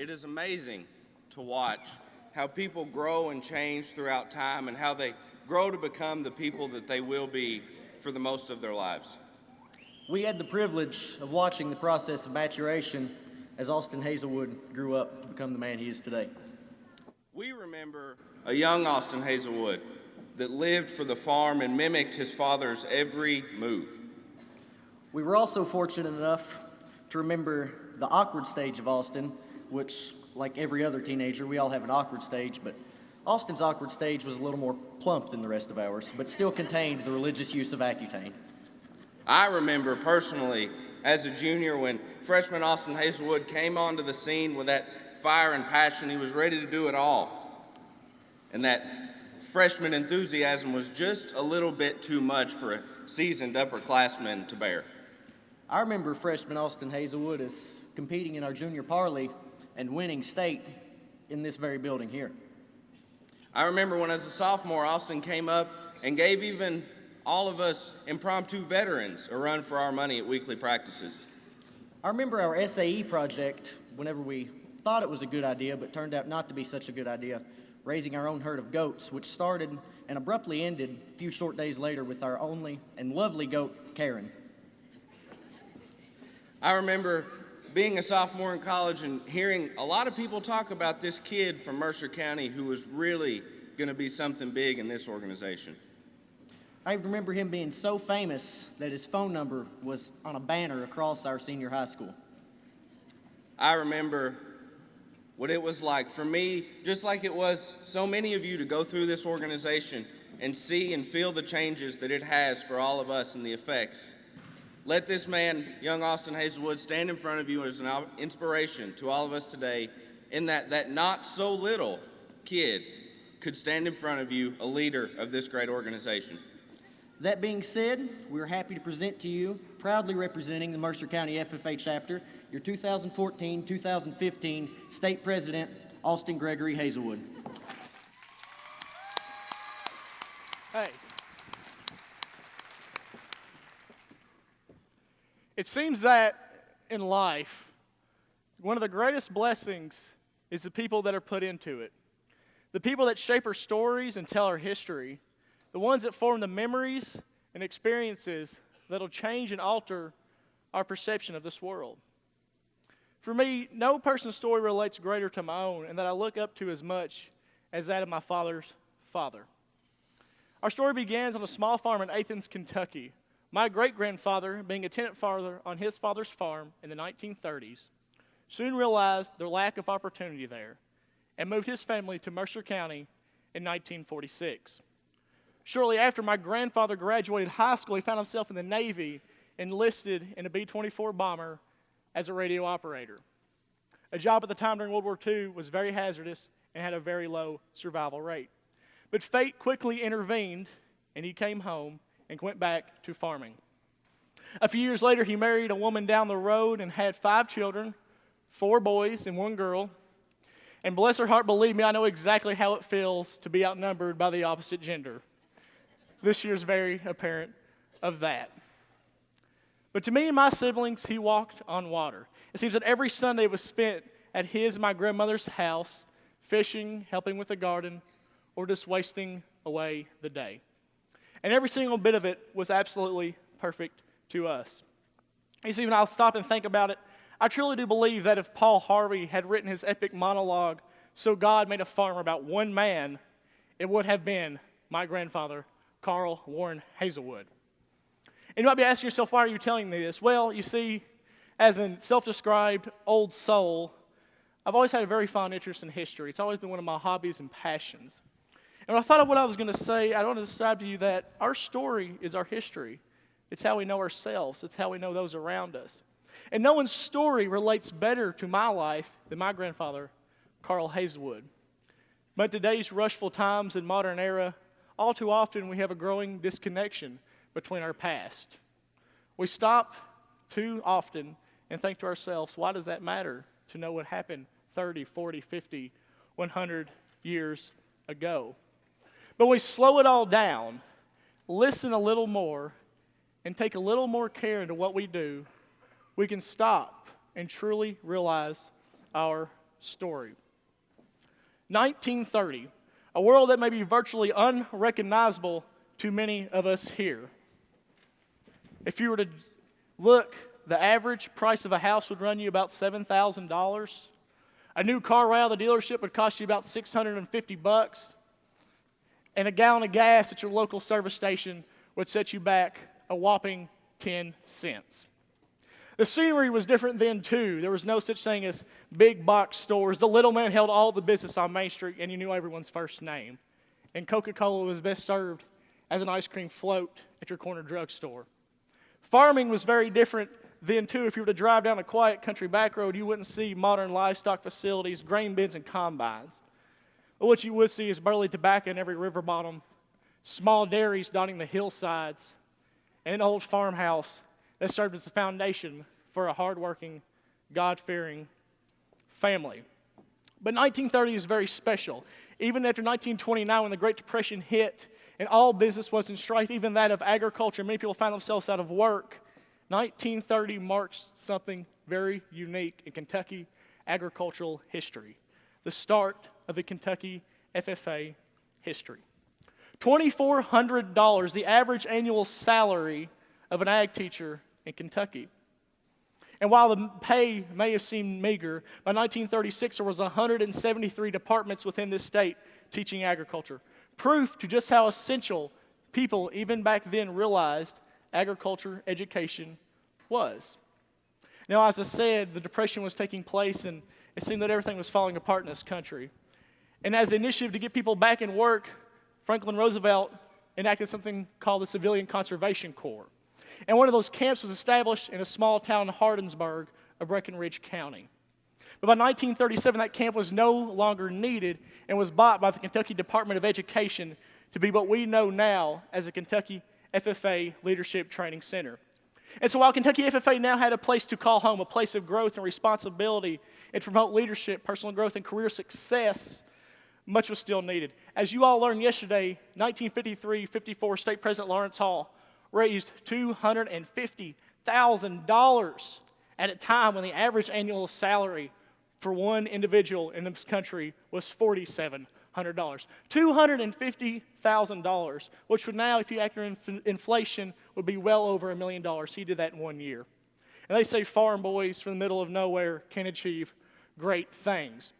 It is amazing to watch how people grow and change throughout time and how they grow to become the people that they will be for the most of their lives. We had the privilege of watching the process of maturation as Austin Hazelwood grew up to become the man he is today. We remember a young Austin Hazelwood that lived for the farm and mimicked his father's every move. We were also fortunate enough to remember the awkward stage of Austin, which, like every other teenager, we all have an awkward stage, but Austin's awkward stage was a little more plump than the rest of ours, but still contained the religious use of Accutane. I remember personally as a junior when freshman Austin Hazelwood came onto the scene with that fire and passion. He was ready to do it all. And that freshman enthusiasm was just a little bit too much for a seasoned upperclassman to bear. I remember freshman Austin Hazelwood as competing in our junior parley and winning state in this very building here. I remember when as a sophomore, Austin came up and gave even all of us impromptu veterans a run for our money at weekly practices. I remember our SAE project whenever we thought it was a good idea but turned out not to be such a good idea, raising our own herd of goats, which started and abruptly ended a few short days later with our only and lovely goat, Karen. I remember being a sophomore in college and hearing a lot of people talk about this kid from Mercer County who was really going to be something big in this organization. I remember him being so famous that his phone number was on a banner across our senior high school. I remember what it was like for me, just like it was so many of you, to go through this organization and see and feel the changes that it has for all of us and the effects. Let this man, young Austin Hazelwood, stand in front of you as an inspiration to all of us today, in that not so little kid could stand in front of you, a leader of this great organization. That being said, we're happy to present to you, proudly representing the Mercer County FFA chapter, your 2014-2015 State President, Austin Gregory Hazelwood. Hey. It seems that in life, one of the greatest blessings is the people that are put into it. The people that shape our stories and tell our history. The ones that form the memories and experiences that'll change and alter our perception of this world. For me, no person's story relates greater to my own and that I look up to as much as that of my father's father. Our story begins on a small farm in Athens, Kentucky. My great-grandfather, being a tenant farmer on his father's farm in the 1930s, soon realized the lack of opportunity there and moved his family to Mercer County in 1946. Shortly after my grandfather graduated high school, he found himself in the Navy, enlisted in a B-24 bomber as a radio operator. A job at the time during World War II was very hazardous and had a very low survival rate. But fate quickly intervened, and he came home and went back to farming. A few years later, he married a woman down the road and had 5 children, 4 boys and 1 girl. And bless her heart, believe me, I know exactly how it feels to be outnumbered by the opposite gender. This year's very apparent of that. But to me and my siblings, he walked on water. It seems that every Sunday was spent at my grandmother's house, fishing, helping with the garden, or just wasting away the day. And every single bit of it was absolutely perfect to us. You see, when I stop and think about it, I truly do believe that if Paul Harvey had written his epic monologue, "So God Made a Farmer," about one man, it would have been my grandfather, Carl Warren Hazelwood. And you might be asking yourself, why are you telling me this? Well, you see, as a self-described old soul, I've always had a very fond interest in history. It's always been one of my hobbies and passions. And when I thought of what I was going to say, I want to describe to you that our story is our history. It's how we know ourselves. It's how we know those around us. And no one's story relates better to my life than my grandfather, Carl Hazelwood. But in today's rushful times and modern era, all too often we have a growing disconnection between our past. We stop too often and think to ourselves, why does that matter to know what happened 30, 40, 50, 100 years ago? But we slow it all down, listen a little more, and take a little more care into what we do, we can stop and truly realize our story. 1930, a world that may be virtually unrecognizable to many of us here. If you were to look, the average price of a house would run you about $7,000. A new car right out of the dealership would cost you about $650. And a gallon of gas at your local service station would set you back a whopping 10 cents. The scenery was different then, too. There was no such thing as big box stores. The little man held all the business on Main Street, and you knew everyone's first name. And Coca-Cola was best served as an ice cream float at your corner drugstore. Farming was very different then, too. If you were to drive down a quiet country back road, you wouldn't see modern livestock facilities, grain bins, and combines. But what you would see is burley tobacco in every river bottom, small dairies dotting the hillsides, and an old farmhouse that served as the foundation for a hardworking, God-fearing family. But 1930 is very special. Even after 1929, when the Great Depression hit and all business was in strife, even that of agriculture, many people found themselves out of work. 1930 marks something very unique in Kentucky agricultural history, the start of the Kentucky FFA history. $2,400, the average annual salary of an ag teacher in Kentucky. And while the pay may have seemed meager, by 1936 there was 173 departments within this state teaching agriculture. Proof to just how essential people even back then realized agriculture education was. Now, as I said, the Depression was taking place and it seemed that everything was falling apart in this country. And as an initiative to get people back in work, Franklin Roosevelt enacted something called the Civilian Conservation Corps. And one of those camps was established in a small town in Hardinsburg of Breckinridge County. But by 1937, that camp was no longer needed and was bought by the Kentucky Department of Education to be what we know now as the Kentucky FFA Leadership Training Center. And so while Kentucky FFA now had a place to call home, a place of growth and responsibility, and to promote leadership, personal growth, and career success, much was still needed. As you all learned yesterday, 1953-54 State President Lawrence Hall raised $250,000 at a time when the average annual salary for one individual in this country was $4,700. $250,000, which would now, if you factor in inflation, would be well over $1 million. He did that in 1 year. And they say farm boys from the middle of nowhere can achieve great things.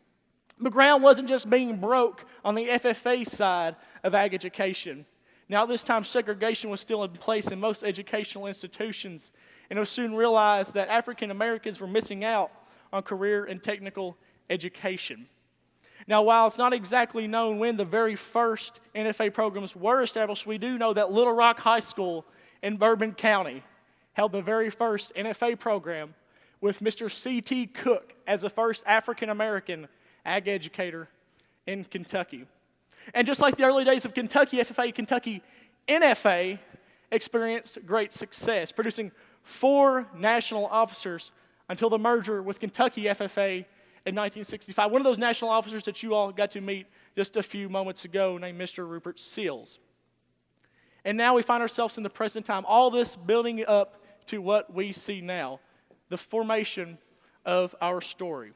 But ground wasn't just being broke on the FFA side of ag education. Now, at this time, segregation was still in place in most educational institutions, and it was soon realized that African Americans were missing out on career and technical education. Now, while it's not exactly known when the very first NFA programs were established, we do know that Little Rock High School in Bourbon County held the very first NFA program with Mr. C.T. Cook as the first African American ag educator in Kentucky. And just like the early days of Kentucky FFA, Kentucky NFA experienced great success, producing 4 national officers until the merger with Kentucky FFA in 1965. One of those national officers that you all got to meet just a few moments ago, named Mr. Rupert Seals. And now we find ourselves in the present time, all this building up to what we see now, the formation of our story.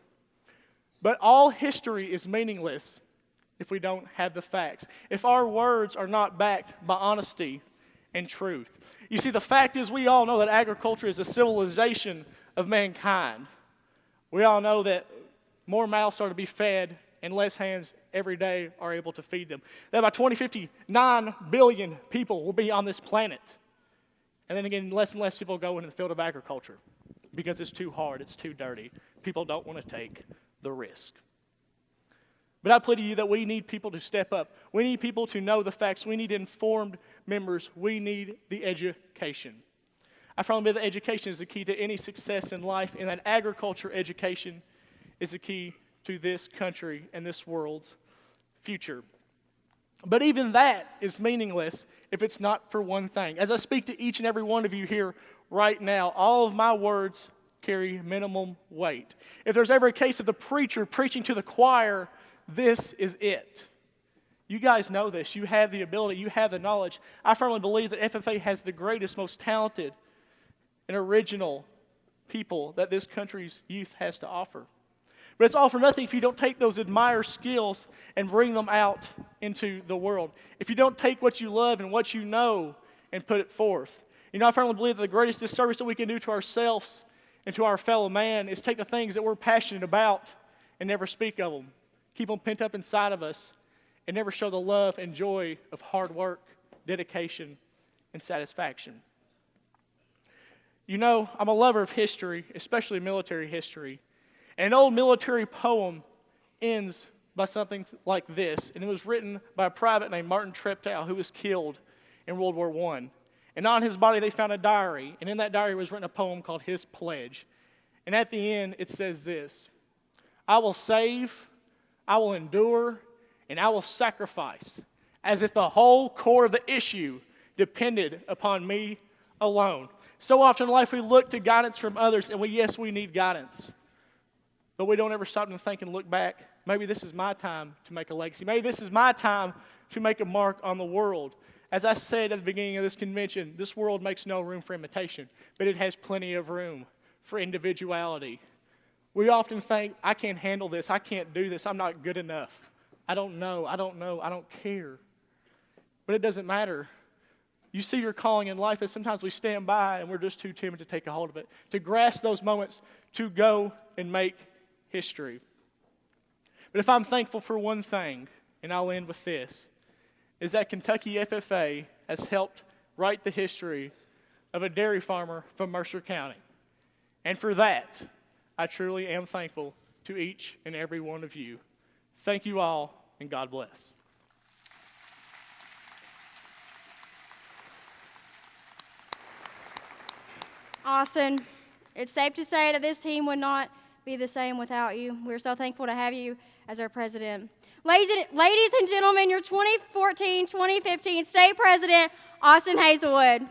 But all history is meaningless if we don't have the facts, if our words are not backed by honesty and truth. You see, the fact is we all know that agriculture is a civilization of mankind. We all know that more mouths are to be fed and less hands every day are able to feed them. That by 2050, 9 billion people will be on this planet. And then again, less and less people go into the field of agriculture because it's too hard, it's too dirty. People don't want to take the risk. But I plead to you that we need people to step up. We need people to know the facts. We need informed members. We need the education. I firmly believe that education is the key to any success in life, and that agriculture education is the key to this country and this world's future. But even that is meaningless if it's not for one thing. As I speak to each and every one of you here right now, all of my words carry minimum weight. If there's ever a case of the preacher preaching to the choir, this is it. You guys know this. You have the ability. You have the knowledge. I firmly believe that FFA has the greatest, most talented, and original people that this country's youth has to offer. But it's all for nothing if you don't take those admire skills and bring them out into the world. If you don't take what you love and what you know and put it forth. You know, I firmly believe that the greatest disservice that we can do to ourselves and to our fellow man is take the things that we're passionate about and never speak of them. Keep them pent up inside of us and never show the love and joy of hard work, dedication, and satisfaction. You know, I'm a lover of history, especially military history. And an old military poem ends by something like this, and it was written by a private named Martin Treptow, who was killed in World War I. And on his body they found a diary, and in that diary was written a poem called His Pledge. And at the end it says this: I will save, I will endure, and I will sacrifice, as if the whole core of the issue depended upon me alone. So often in life we look to guidance from others, and yes, we need guidance. But we don't ever stop to think and look back. Maybe this is my time to make a legacy. Maybe this is my time to make a mark on the world. As I said at the beginning of this convention, this world makes no room for imitation, but it has plenty of room for individuality. We often think, I can't handle this, I can't do this, I'm not good enough. I don't know, I don't care. But it doesn't matter. You see your calling in life, but sometimes we stand by and we're just too timid to take a hold of it, to grasp those moments, to go and make history. But if I'm thankful for one thing, and I'll end with this, is that Kentucky FFA has helped write the history of a dairy farmer from Mercer County. And for that, I truly am thankful to each and every one of you. Thank you all, and God bless. Austin, it's safe to say that this team would not be the same without you. We're so thankful to have you as our president. Ladies and gentlemen, your 2014-2015 state president, Austin Hazelwood.